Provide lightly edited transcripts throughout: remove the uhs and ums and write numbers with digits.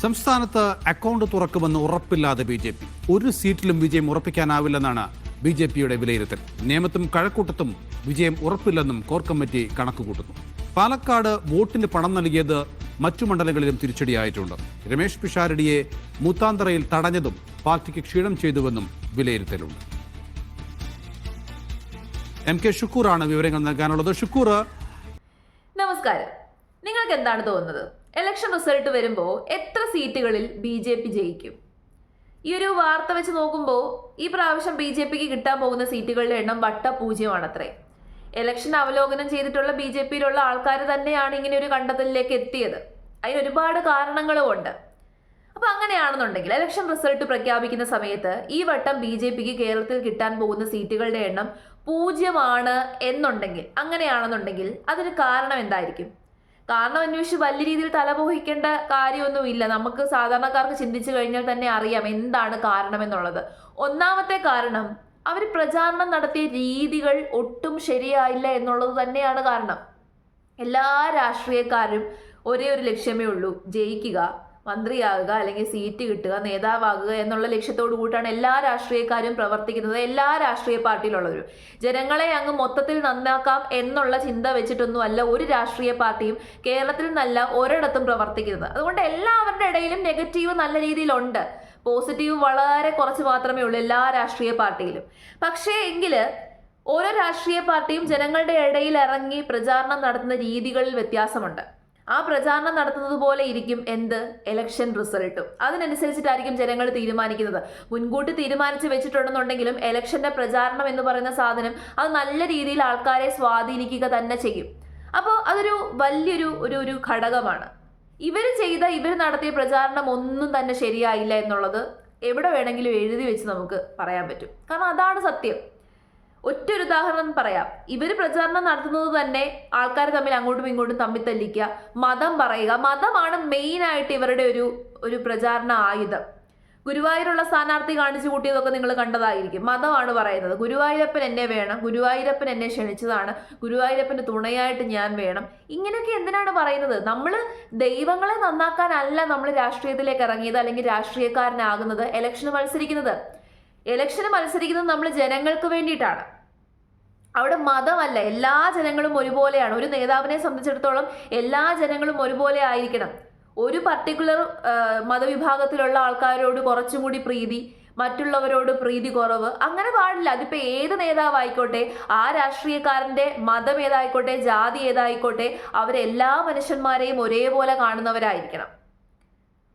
സംസ്ഥാനത്ത് അക്കൗണ്ട് തുറക്കുമെന്ന് ഉറപ്പില്ലാതെ ബി.ജെ.പി. ഒരു സീറ്റിലും വിജയം ഉറപ്പിക്കാനാവില്ലെന്നാണ് ബി.ജെ.പിയുടെ വിലയിരുത്തൽ. നേമത്തും കഴക്കൂട്ടത്തും വിജയം ഉറപ്പില്ലെന്നും കോർ കമ്മിറ്റി കണക്കുകൂട്ടുന്നു. പാലക്കാട് വോട്ടിന് പണം നൽകിയത് മറ്റു മണ്ഡലങ്ങളിലും തിരിച്ചടിയായിട്ടുണ്ട്. രമേശ് പിഷാരടിയെ മൂത്താന്തറയിൽ തടഞ്ഞതും പാർട്ടിക്ക് ക്ഷീണം ചെയ്തുവെന്നും വിലയിരുത്തലുണ്ട്. എം.കെ. ഷുക്കൂറാണ് വിവരങ്ങൾ നൽകാനുള്ളത്. ഷുക്കൂർ, നമസ്കാരം. നിങ്ങൾക്ക് എന്താണ് തോന്നുന്നത്? ഇലക്ഷൻ റിസൾട്ട് വരുമ്പോൾ എത്ര സീറ്റുകളിൽ ബി.ജെ.പി. ജയിക്കും? ഈ ഒരു വാർത്ത വെച്ച് നോക്കുമ്പോൾ ഈ പ്രാവശ്യം ബി.ജെ.പിക്ക് കിട്ടാൻ പോകുന്ന സീറ്റുകളുടെ എണ്ണം വട്ടപൂജ്യമാണത്രേ. ഇലക്ഷൻ അവലോകനം ചെയ്തിട്ടുള്ള ബി.ജെ.പിയിലുള്ള ആൾക്കാർ തന്നെയാണ് ഇങ്ങനെ ഒരു കണ്ടെത്തലിലേക്ക് എത്തിയത്. അതിന് ഒരുപാട് കാരണങ്ങളും ഉണ്ട്. അപ്പൊ അങ്ങനെയാണെന്നുണ്ടെങ്കിൽ ഇലക്ഷൻ റിസൾട്ട് പ്രഖ്യാപിക്കുന്ന സമയത്ത് ഈ വട്ടം ബി.ജെ.പിക്ക് കേരളത്തിൽ കിട്ടാൻ പോകുന്ന സീറ്റുകളുടെ എണ്ണം 0 എന്നുണ്ടെങ്കിൽ, അങ്ങനെയാണെന്നുണ്ടെങ്കിൽ അതിന് കാരണം എന്തായിരിക്കും? കാരണം അന്വേഷിച്ച് വലിയ രീതിയിൽ തലപോഹിക്കേണ്ട കാര്യമൊന്നുമില്ല. നമുക്ക് സാധാരണക്കാർക്ക് ചിന്തിച്ചു കഴിഞ്ഞാൽ തന്നെ അറിയാം എന്താണ് കാരണം എന്നുള്ളത്. ഒന്നാമത്തെ കാരണം, അവർ പ്രചാരണം നടത്തിയ രീതികൾ ഒട്ടും ശരിയായില്ല എന്നുള്ളത് തന്നെയാണ് കാരണം. എല്ലാ രാഷ്ട്രീയക്കാരും ഒരേ ഒരു ലക്ഷ്യമേ ഉള്ളൂ: ജയിക്കുക, മന്ത്രിയാകുക, അല്ലെങ്കിൽ സീറ്റ് കിട്ടുക, നേതാവാകുക എന്നുള്ള ലക്ഷ്യത്തോടു കൂട്ടാണ് എല്ലാ രാഷ്ട്രീയക്കാരും പ്രവർത്തിക്കുന്നത്. എല്ലാ രാഷ്ട്രീയ പാർട്ടിയിലുള്ളവരും ജനങ്ങളെ അങ്ങ് മൊത്തത്തിൽ നന്നാക്കാം എന്നുള്ള ചിന്ത വെച്ചിട്ടൊന്നും അല്ല ഒരു രാഷ്ട്രീയ പാർട്ടിയും കേരളത്തിൽ നല്ല ഒരിടത്തും പ്രവർത്തിക്കുന്നത്. അതുകൊണ്ട് എല്ലാവരുടെ ഇടയിലും നെഗറ്റീവ് നല്ല രീതിയിലുണ്ട്, പോസിറ്റീവ് വളരെ കുറച്ച് മാത്രമേ ഉള്ളൂ എല്ലാ രാഷ്ട്രീയ പാർട്ടിയിലും. പക്ഷേ എങ്കിൽ ഓരോ രാഷ്ട്രീയ പാർട്ടിയും ജനങ്ങളുടെ ഇടയിൽ ഇറങ്ങി പ്രചാരണം നടത്തുന്ന രീതികളിൽ വ്യത്യാസമുണ്ട്. ആ പ്രചാരണം നടത്തുന്നത് പോലെ ഇരിക്കും ഇലക്ഷൻ റിസൾട്ടും. അതിനനുസരിച്ചിട്ടായിരിക്കും ജനങ്ങൾ തീരുമാനിക്കുന്നത്. മുൻകൂട്ടി തീരുമാനിച്ച് വെച്ചിട്ടുണ്ടെന്നുണ്ടെങ്കിലും ഇലക്ഷന്റെ പ്രചാരണം എന്ന് പറയുന്ന സാധനം അത് നല്ല രീതിയിൽ ആൾക്കാരെ സ്വാധീനിക്കുക തന്നെ ചെയ്യും. അപ്പോൾ അതൊരു വലിയൊരു ഒരു ഘടകമാണ്. ഇവർ നടത്തിയ പ്രചാരണം ഒന്നും തന്നെ ശരിയായില്ല എന്നുള്ളത് എവിടെ വേണമെങ്കിലും എഴുതി വെച്ച് നമുക്ക് പറയാൻ പറ്റും. കാരണം അതാണ് സത്യം. ഒറ്റൊരു ഉദാഹരണം പറയാം. ഇവർ പ്രചാരണം നടത്തുന്നത് തന്നെ ആൾക്കാർ തമ്മിൽ അങ്ങോട്ടും ഇങ്ങോട്ടും തമ്മിൽ തല്ലിക്കുക, മതം പറയുക. മതമാണ് മെയിനായിട്ട് ഇവരുടെ ഒരു പ്രചാരണ ആയുധം. ഗുരുവായൂരുള്ള സ്ഥാനാർത്ഥി കാണിച്ചു കൂട്ടിയതൊക്കെ നിങ്ങൾ കണ്ടതായിരിക്കും. മതമാണ് പറയുന്നത്. ഗുരുവായൂരപ്പൻ എന്നെ വേണം, ഗുരുവായൂരപ്പൻ എന്നെ ക്ഷണിച്ചതാണ്, ഗുരുവായൂരപ്പന് തുണയായിട്ട് ഞാൻ വേണം. ഇങ്ങനെയൊക്കെ എന്തിനാണ് പറയുന്നത്? നമ്മൾ ദൈവങ്ങളെ നന്നാക്കാനല്ല നമ്മൾ രാഷ്ട്രീയത്തിലേക്ക് ഇറങ്ങിയത്, അല്ലെങ്കിൽ രാഷ്ട്രീയക്കാരനാകുന്നത്, ഇലക്ഷന് മത്സരിക്കുന്നത്. ഇലക്ഷന് മത്സരിക്കുന്നത് നമ്മൾ ജനങ്ങൾക്ക് വേണ്ടിയിട്ടാണ്. അവിടെ മതമല്ല, എല്ലാ ജനങ്ങളും ഒരുപോലെയാണ്. ഒരു നേതാവിനെ സംബന്ധിച്ചിടത്തോളം എല്ലാ ജനങ്ങളും ഒരുപോലെ ആയിരിക്കണം. ഒരു പർട്ടിക്കുലർ മതവിഭാഗത്തിലുള്ള ആൾക്കാരോട് കുറച്ചും കൂടി പ്രീതി, മറ്റുള്ളവരോട് പ്രീതി കുറവ്, അങ്ങനെ പാടില്ല. അതിപ്പോൾ ഏത് നേതാവായിക്കോട്ടെ, ആ രാഷ്ട്രീയക്കാരൻ്റെ മതം ഏതായിക്കോട്ടെ, ജാതി ഏതായിക്കോട്ടെ, അവരെല്ലാ മനുഷ്യന്മാരെയും ഒരേപോലെ കാണുന്നവരായിരിക്കണം.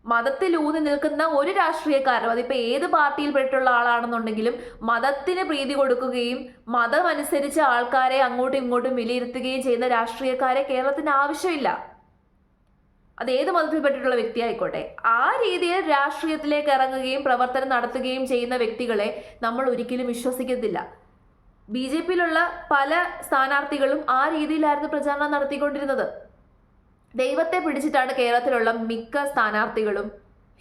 മതത്തിൽ ഊന്നി നിൽക്കുന്ന ഒരു രാഷ്ട്രീയക്കാരും, അതിപ്പോൾ ഏത് പാർട്ടിയിൽപ്പെട്ടുള്ള ആളാണെന്നുണ്ടെങ്കിലും, മതത്തിന് പ്രീതി കൊടുക്കുകയും മതമനുസരിച്ച് ആൾക്കാരെ അങ്ങോട്ടും ഇങ്ങോട്ടും വിലയിരുത്തുകയും ചെയ്യുന്ന രാഷ്ട്രീയക്കാരെ കേരളത്തിന് ആവശ്യമില്ല. അത് ഏത് മതത്തിൽപ്പെട്ടിട്ടുള്ള വ്യക്തി ആയിക്കോട്ടെ. ആ രീതിയിൽ രാഷ്ട്രീയത്തിലേക്ക് ഇറങ്ങുകയും പ്രവർത്തനം നടത്തുകയും ചെയ്യുന്ന വ്യക്തികളെ നമ്മൾ ഒരിക്കലും വിശ്വസിക്കത്തില്ല. ബി.ജെ.പിയിലുള്ള പല സ്ഥാനാർത്ഥികളും ആ രീതിയിലായിരുന്നു പ്രചാരണം നടത്തിക്കൊണ്ടിരുന്നത്. ദൈവത്തെ പിടിച്ചിട്ടാണ് കേരളത്തിലുള്ള മിക്ക സ്ഥാനാർത്ഥികളും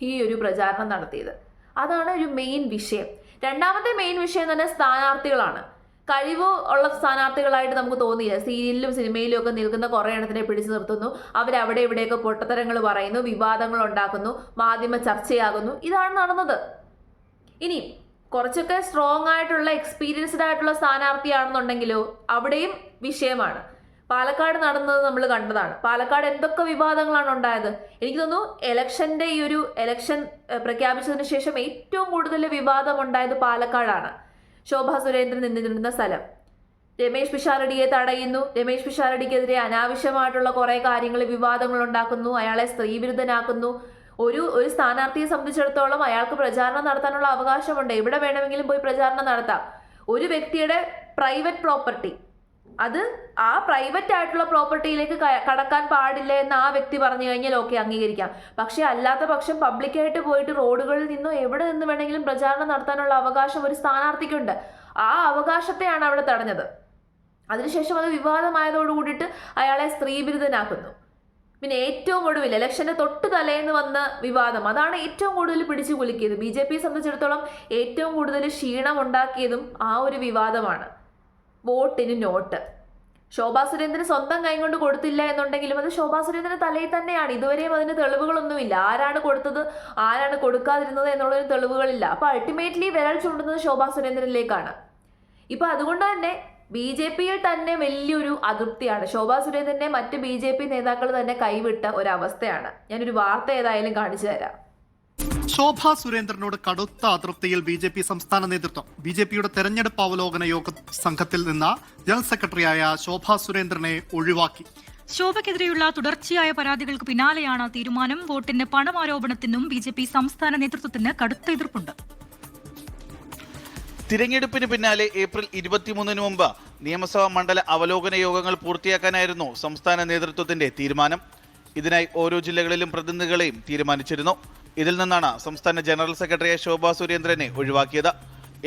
ഈ ഒരു പ്രചാരണം നടത്തിയത്. അതാണ് ഒരു മെയിൻ വിഷയം. രണ്ടാമത്തെ മെയിൻ വിഷയം തന്നെ സ്ഥാനാർത്ഥികളാണ്. കഴിവ് ഉള്ള സ്ഥാനാർത്ഥികളായിട്ട് നമുക്ക് തോന്നിയില്ല. സീരിയലിലും സിനിമയിലും ഒക്കെ നിൽക്കുന്ന കുറേ എണ്ണത്തിനെ പിടിച്ചു നിർത്തുന്നു. അവരവിടെ ഇവിടെയൊക്കെ പൊട്ടത്തരങ്ങൾ പറയുന്നു, വിവാദങ്ങൾ ഉണ്ടാക്കുന്നു, മാധ്യമ ചർച്ചയാകുന്നു. ഇതാണ് നടന്നത്. ഇനി കുറച്ചൊക്കെ സ്ട്രോങ് ആയിട്ടുള്ള എക്സ്പീരിയൻസ്ഡ് ആയിട്ടുള്ള സ്ഥാനാർത്ഥിയാണെന്നുണ്ടെങ്കിലോ അവിടെയും വിഷയമാണ്. പാലക്കാട് നടന്നത് നമ്മൾ കണ്ടതാണ്. പാലക്കാട് എന്തൊക്കെ വിവാദങ്ങളാണ് ഉണ്ടായത്. എനിക്ക് തോന്നുന്നു ഇലക്ഷന്റെ ഈ ഒരു ഇലക്ഷൻ പ്രഖ്യാപിച്ചതിന് ശേഷം ഏറ്റവും കൂടുതൽ വിവാദം ഉണ്ടായത് പാലക്കാടാണ്. ശോഭാ സുരേന്ദ്രൻ നിന്നിരുന്ന സ്ഥലം. രമേശ് പിഷാരടിയെ തടയുന്നു. രമേശ് പിഷാരടിക്കെതിരെ അനാവശ്യമായിട്ടുള്ള കുറെ കാര്യങ്ങൾ, വിവാദങ്ങൾ ഉണ്ടാക്കുന്നു. അയാളെ സ്ത്രീവിരുദ്ധനാക്കുന്നു. ഒരു സ്ഥാനാർത്ഥിയെ സംബന്ധിച്ചിടത്തോളം അയാൾക്ക് പ്രചാരണം നടത്താനുള്ള അവകാശമുണ്ട്. എവിടെ വേണമെങ്കിലും പോയി പ്രചാരണം നടത്താം. ഒരു വ്യക്തിയുടെ പ്രൈവറ്റ് പ്രോപ്പർട്ടി, അത് ആ പ്രൈവറ്റ് ആയിട്ടുള്ള പ്രോപ്പർട്ടിയിലേക്ക് കടക്കാൻ പാടില്ല എന്ന് ആ വ്യക്തി പറഞ്ഞു കഴിഞ്ഞാൽ ഓക്കെ, അംഗീകരിക്കാം. പക്ഷെ അല്ലാത്ത പക്ഷം പബ്ലിക്കായിട്ട് പോയിട്ട് റോഡുകളിൽ നിന്നോ എവിടെ നിന്ന് വേണമെങ്കിലും പ്രചാരണം നടത്താനുള്ള അവകാശം ഒരു സ്ഥാനാർത്ഥിക്കുണ്ട്. ആ അവകാശത്തെയാണ് അവിടെ തടഞ്ഞത്. അതിനുശേഷം അത് വിവാദമായതോട് കൂടിയിട്ട് അയാളെ സ്ത്രീവിരുദ്ധനാക്കുന്നു. പിന്നെ ഏറ്റവും ഒടുവിൽ ഇലക്ഷന്റെ തൊട്ട് തലേന്ന് വന്ന വിവാദം, അതാണ് ഏറ്റവും കൂടുതൽ പിടിച്ചു കുലുക്കിയത്. ബി.ജെ.പിയെ സംബന്ധിച്ചിടത്തോളം ഏറ്റവും കൂടുതൽ ക്ഷീണം ഉണ്ടാക്കിയതും ആ ഒരു വിവാദമാണ്. വോട്ടിന് നോട്ട്. ശോഭാ സുരേന്ദ്രന് സ്വന്തം കൈ കൊണ്ട് കൊടുത്തില്ല എന്നുണ്ടെങ്കിലും അത് ശോഭാ സുരേന്ദ്രന്റെ തലയിൽ തന്നെയാണ്. ഇതുവരെയും അതിന് തെളിവുകളൊന്നുമില്ല. ആരാണ് കൊടുത്തത്, ആരാണ് കൊടുക്കാതിരുന്നത് എന്നുള്ളതിന് തെളിവുകളില്ല. അപ്പൊ അൾട്ടിമേറ്റ്ലി വിരൽ ചൂണ്ടുന്നത് ശോഭാ സുരേന്ദ്രനിലേക്കാണ്. ഇപ്പൊ അതുകൊണ്ട് തന്നെ BJP-യിൽ തന്നെ വലിയൊരു അതൃപ്തിയാണ്. ശോഭാ സുരേന്ദ്രനെ മറ്റ് BJP നേതാക്കൾ തന്നെ കൈവിട്ട ഒരവസ്ഥയാണ്. ഞാനൊരു വാർത്ത ഏതായാലും കാണിച്ചു തരാം. ശോഭാ സുരേന്ദ്രനോട് കടുത്ത അതൃപ്തിയിൽ BJP സംസ്ഥാന നേതൃത്വം. BJP-യുടെ തെരഞ്ഞെടുപ്പ് അവലോകന യോഗ സംഘത്തിൽ നിന്ന് ജനറൽ സെക്രട്ടറിയായ ശോഭാ സുരേന്ദ്രനെ ഒഴിവാക്കി. ശോഭയ്ക്കെതിരെയുള്ള തുടർച്ചയായ പരാതികൾക്ക് പിന്നാലെയാണ് തീരുമാനം. വോട്ടിന് പണമാരോപണത്തിനും BJP സംസ്ഥാന നേതൃത്വത്തിന് കടുത്ത എതിർപ്പുണ്ട്. തിരഞ്ഞെടുപ്പിന് പിന്നാലെ ഏപ്രിൽ 23 മുമ്പ് നിയമസഭാ മണ്ഡല അവലോകന യോഗങ്ങൾ പൂർത്തിയാക്കാനായിരുന്നു സംസ്ഥാന നേതൃത്വത്തിന്റെ തീരുമാനം. ഇതിനായി ഓരോ ജില്ലകളിലും പ്രതിനിധികളെയും തീരുമാനിച്ചിരുന്നു. ഇതിൽ നിന്നാണ് സംസ്ഥാന ജനറൽ സെക്രട്ടറിയായ ശോഭാ സുരേന്ദ്രനെ ഒഴിവാക്കിയത്.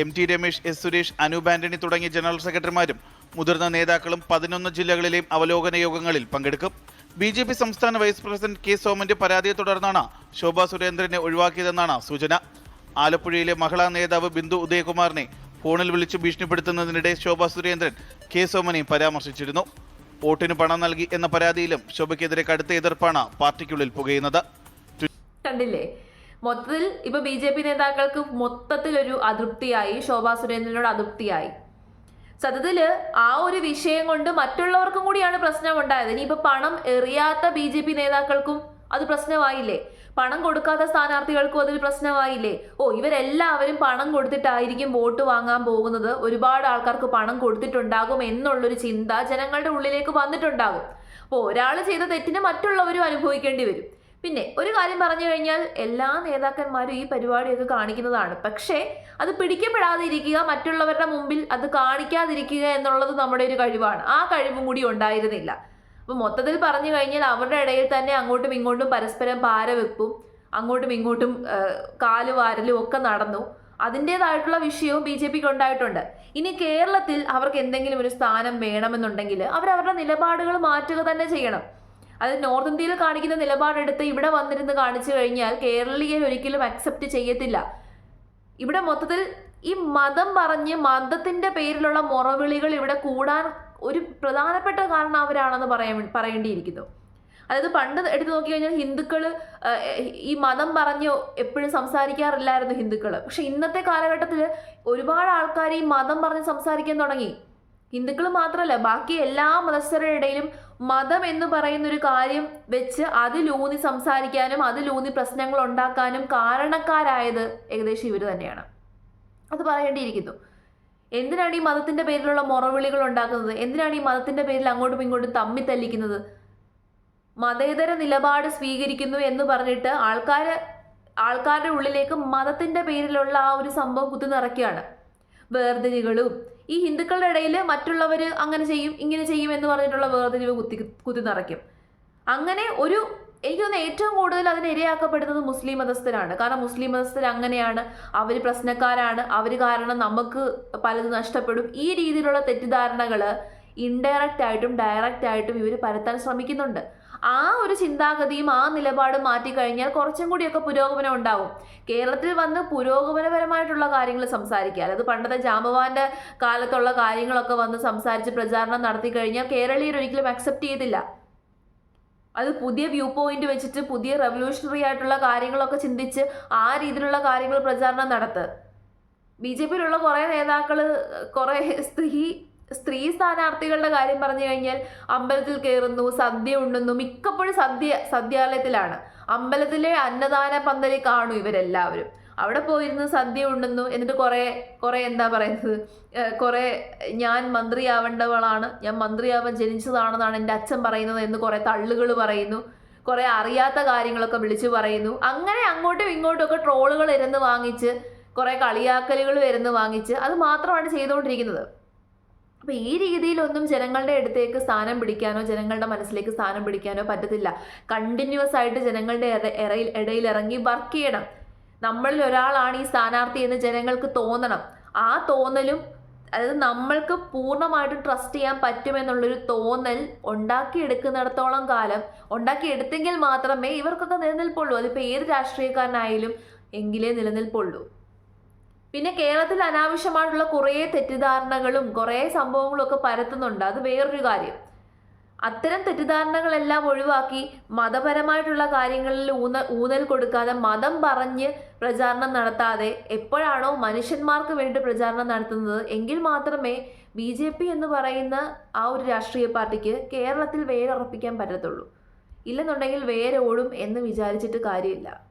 MT രമേശ്, S സുരേഷ്, അനൂപ് ആന്റണി തുടങ്ങിയ ജനറൽ സെക്രട്ടറിമാരും മുതിർന്ന നേതാക്കളും 11 ജില്ലകളിലെയും അവലോകന യോഗങ്ങളിൽ പങ്കെടുക്കും. BJP സംസ്ഥാന വൈസ് പ്രസിഡന്റ് K സോമന്റെ പരാതിയെ തുടർന്നാണ് ശോഭാ സുരേന്ദ്രനെ ഒഴിവാക്കിയതെന്നാണ് സൂചന. ആലപ്പുഴയിലെ മഹിളാ നേതാവ് ബിന്ദു ഉദയകുമാറിനെ ഫോണിൽ വിളിച്ച് ഭീഷണിപ്പെടുത്തുന്നതിനിടെ ശോഭാ സുരേന്ദ്രൻ K സോമനെ പരാമർശിച്ചിരുന്നു. വോട്ടിന് പണം നൽകി എന്ന പരാതിയിലും ശോഭയ്ക്കെതിരെ കടുത്ത എതിർപ്പാണ് പാർട്ടിക്കുള്ളിൽ പുകയുന്നത്. കണ്ടില്ലേ, മൊത്തത്തിൽ ഇപ്പൊ BJP നേതാക്കൾക്ക് മൊത്തത്തിലൊരു അതൃപ്തിയായി, ശോഭാ സുരേന്ദ്രനോട് അതൃപ്തിയായി. സത്യത്തില് ആ ഒരു വിഷയം കൊണ്ട് മറ്റുള്ളവർക്കും കൂടിയാണ് പ്രശ്നം ഉണ്ടായത്. ഇനിയിപ്പോ പണം എറിയാത്ത BJP നേതാക്കൾക്കും അത് പ്രശ്നമായില്ലേ, പണം കൊടുക്കാത്ത സ്ഥാനാർത്ഥികൾക്കും അതൊരു പ്രശ്നമായില്ലേ. ഇവരെല്ലാവരും പണം കൊടുത്തിട്ടായിരിക്കും വോട്ട് വാങ്ങാൻ പോകുന്നത്, ഒരുപാട് ആൾക്കാർക്ക് പണം കൊടുത്തിട്ടുണ്ടാകും എന്നുള്ളൊരു ചിന്ത ജനങ്ങളുടെ ഉള്ളിലേക്ക് വന്നിട്ടുണ്ടാകും. അപ്പോൾ ഒരാൾ ചെയ്ത തെറ്റിന് മറ്റുള്ളവരും അനുഭവിക്കേണ്ടി വരും. പിന്നെ ഒരു കാര്യം പറഞ്ഞു കഴിഞ്ഞാൽ എല്ലാ നേതാക്കന്മാരും ഈ പരിപാടിയൊക്കെ കാണിക്കുന്നതാണ്. പക്ഷേ അത് പിടിക്കപ്പെടാതിരിക്കുക, മറ്റുള്ളവരുടെ മുമ്പിൽ അത് കാണിക്കാതിരിക്കുക എന്നുള്ളത് നമ്മുടെ ഒരു കഴിവാണ്. ആ കഴിവും കൂടി ഉണ്ടായിരുന്നില്ല. അപ്പോൾ മൊത്തത്തിൽ പറഞ്ഞു കഴിഞ്ഞാൽ അവരുടെ ഇടയിൽ തന്നെ അങ്ങോട്ടും ഇങ്ങോട്ടും പരസ്പരം പാരവെപ്പും അങ്ങോട്ടും ഇങ്ങോട്ടും കാലുവാരലും ഒക്കെ നടന്നു. അതിൻ്റെതായിട്ടുള്ള വിഷയവും BJP-ക്ക് ഉണ്ടായിട്ടുണ്ട്. ഇനി കേരളത്തിൽ അവർക്ക് എന്തെങ്കിലും ഒരു സ്ഥാനം വേണമെന്നുണ്ടെങ്കിൽ അവരവരുടെ നിലപാടുകൾ മാറ്റുക തന്നെ ചെയ്യണം. അത് നോർത്ത് ഇന്ത്യയിൽ കാണിക്കുന്ന നിലപാടെടുത്ത് ഇവിടെ വന്നിരുന്ന് കാണിച്ചു കഴിഞ്ഞാൽ കേരളീയർ ഒരിക്കലും അക്സെപ്റ്റ് ചെയ്യത്തില്ല. ഇവിടെ മൊത്തത്തിൽ ഈ മതം പറഞ്ഞ് മതത്തിന്റെ പേരിലുള്ള മുറവിളികൾ ഇവിടെ കൂടാൻ ഒരു പ്രധാനപ്പെട്ട കാരണം അവരാണെന്ന് പറയേണ്ടിയിരിക്കുന്നു. അതായത് പണ്ട് എടുത്തു നോക്കി കഴിഞ്ഞാൽ ഹിന്ദുക്കൾ ഈ മതം പറഞ്ഞ് എപ്പോഴും സംസാരിക്കാറില്ലായിരുന്നു ഹിന്ദുക്കൾ. പക്ഷെ ഇന്നത്തെ കാലഘട്ടത്തിൽ ഒരുപാട് ആൾക്കാർ ഈ മതം പറഞ്ഞ് സംസാരിക്കാൻ തുടങ്ങി. ഹിന്ദുക്കൾ മാത്രമല്ല, ബാക്കി എല്ലാ മതസ്ഥരുടെ ഇടയിലും മതം എന്ന് പറയുന്ന ഒരു കാര്യം വെച്ച് അതിലൂന്നി സംസാരിക്കാനും അതിലൂന്നി പ്രശ്നങ്ങൾ ഉണ്ടാക്കാനും കാരണക്കാരായത് ഏകദേശം ഇവർ തന്നെയാണ്. അത് പറയേണ്ടിയിരിക്കുന്നു. എന്തിനാണ് ഈ മതത്തിന്റെ പേരിലുള്ള മുറവിളികൾ ഉണ്ടാക്കുന്നത്? എന്തിനാണ് ഈ മതത്തിന്റെ പേരിൽ അങ്ങോട്ടും ഇങ്ങോട്ടും തമ്മി തല്ലിക്കുന്നത്? മതേതര നിലപാട് സ്വീകരിക്കുന്നു എന്ന് പറഞ്ഞിട്ട് ആൾക്കാരുടെ ഉള്ളിലേക്ക് മതത്തിന്റെ പേരിലുള്ള ആ ഒരു സംഭവം കുത്തിനിറക്കുകയാണ്. വേർതിരികളും ഈ ഹിന്ദുക്കളുടെ ഇടയിൽ മറ്റുള്ളവർ അങ്ങനെ ചെയ്യും ഇങ്ങനെ ചെയ്യും എന്ന് പറഞ്ഞിട്ടുള്ള വേർതിരിവ് കുത്തിനിറയ്ക്കും. അങ്ങനെ എനിക്ക് തോന്നുന്നു ഏറ്റവും കൂടുതൽ അതിന് ഇരയാക്കപ്പെടുന്നത് മുസ്ലിം മതസ്ഥരാണ്. കാരണം മുസ്ലിം മതസ്ഥർ അങ്ങനെയാണ്, അവർ പ്രശ്നക്കാരാണ്, അവർ കാരണം നമുക്ക് പലതും നഷ്ടപ്പെടും. ഈ രീതിയിലുള്ള തെറ്റിദ്ധാരണകൾ ഇൻഡയറക്റ്റ് ആയിട്ടും ഡയറക്റ്റ് ആയിട്ടും ഇവർ പരത്താൻ ശ്രമിക്കുന്നുണ്ട്. ആ ഒരു ചിന്താഗതിയും ആ നിലപാടും മാറ്റിക്കഴിഞ്ഞാൽ കുറച്ചും കൂടിയൊക്കെ പുരോഗമനം ഉണ്ടാവും. കേരളത്തിൽ വന്ന് പുരോഗമനപരമായിട്ടുള്ള കാര്യങ്ങൾ സംസാരിക്കുക, അത് പണ്ടത്തെ ജാമ്പവാന്റെ കാലത്തുള്ള കാര്യങ്ങളൊക്കെ വന്ന് സംസാരിച്ച് പ്രചാരണം നടത്തി കഴിഞ്ഞാൽ കേരളീയർ ഒരിക്കലും അക്സെപ്റ്റ് ചെയ്തില്ല. അത് പുതിയ വ്യൂ പോയിന്റ് വെച്ചിട്ട് പുതിയ റെവല്യൂഷണറി ആയിട്ടുള്ള കാര്യങ്ങളൊക്കെ ചിന്തിച്ച് ആ രീതിയിലുള്ള കാര്യങ്ങൾ പ്രചാരണം നടത്തുക. BJP-യിലുള്ള കുറേ നേതാക്കൾ കുറേ സ്ത്രീ സ്ഥാനാർത്ഥികളുടെ കാര്യം പറഞ്ഞു കഴിഞ്ഞാൽ അമ്പലത്തിൽ കയറുന്നു, സദ്യ ഉണ്ണുന്നു, മിക്കപ്പോഴും സദ്യാലയത്തിലാണ്. അമ്പലത്തിലെ അന്നദാന പന്തലിൽ കാണും ഇവരെല്ലാവരും. അവിടെ പോയിരുന്ന് സദ്യ ഉണ്ണുന്നു. എന്നിട്ട് കുറേ എന്താ പറയുന്നത്, കുറേ ഞാൻ മന്ത്രിയാവേണ്ടവളാണ്, ഞാൻ മന്ത്രിയാവാൻ ജനിച്ചതാണെന്നാണ് എൻ്റെ അച്ഛൻ പറയുന്നത് എന്ന് കുറേ തള്ളുകൾ പറയുന്നു. കുറേ അറിയാത്ത കാര്യങ്ങളൊക്കെ വിളിച്ചു പറയുന്നു. അങ്ങനെ അങ്ങോട്ടും ഇങ്ങോട്ടും ഒക്കെ ട്രോളുകൾ ഇരുന്ന് വാങ്ങിച്ച്, കുറേ കളിയാക്കലുകൾ ഇരുന്ന് വാങ്ങിച്ച് അത് മാത്രമാണ് ചെയ്തുകൊണ്ടിരിക്കുന്നത്. അപ്പോൾ ഈ രീതിയിലൊന്നും ജനങ്ങളുടെ അടുത്തേക്ക് സ്ഥാനം പിടിക്കാനോ ജനങ്ങളുടെ മനസ്സിലേക്ക് സ്ഥാനം പിടിക്കാനോ പറ്റത്തില്ല. കണ്ടിന്യൂസ് ആയിട്ട് ജനങ്ങളുടെ ഇടയിൽ ഇറങ്ങി വർക്ക് ചെയ്യണം. നമ്മളിൽ ഒരാളാണ് ഈ സ്ഥാനാർത്ഥി എന്ന് ജനങ്ങൾക്ക് തോന്നണം. ആ തോന്നലും, അതായത് നമ്മൾക്ക് പൂർണ്ണമായിട്ടും ട്രസ്റ്റ് ചെയ്യാൻ പറ്റുമെന്നുള്ളൊരു തോന്നൽ ഉണ്ടാക്കിയെടുക്കുന്നിടത്തോളം കാലം, ഉണ്ടാക്കിയെടുത്തെങ്കിൽ മാത്രമേ ഇവർക്കൊക്കെ നിലനിൽപ്പുള്ളൂ. അതിപ്പോൾ ഏത് രാഷ്ട്രീയക്കാരനായാലും എങ്കിലേ നിലനിൽപ്പുള്ളൂ. പിന്നെ കേരളത്തിൽ അനാവശ്യമായിട്ടുള്ള കുറേ തെറ്റിദ്ധാരണകളും കുറേ സംഭവങ്ങളും ഒക്കെ പരത്തുന്നുണ്ട്. അത് വേറൊരു കാര്യം. അത്തരം തെറ്റിദ്ധാരണകളെല്ലാം ഒഴിവാക്കി മതപരമായിട്ടുള്ള കാര്യങ്ങളിൽ ഊന്നൽ കൊടുക്കാതെ മതം പറഞ്ഞ് പ്രചാരണം നടത്താതെ എപ്പോഴാണോ മനുഷ്യന്മാർക്ക് വേണ്ടി പ്രചാരണം നടത്തുന്നത് എങ്കിൽ മാത്രമേ BJP എന്ന് പറയുന്ന ആ ഒരു രാഷ്ട്രീയ പാർട്ടിക്ക് കേരളത്തിൽ വേരുറപ്പിക്കാൻ പറ്റത്തുള്ളൂ. ഇല്ലെന്നുണ്ടെങ്കിൽ വേരോടും എന്ന് വിചാരിച്ചിട്ട് കാര്യമില്ല.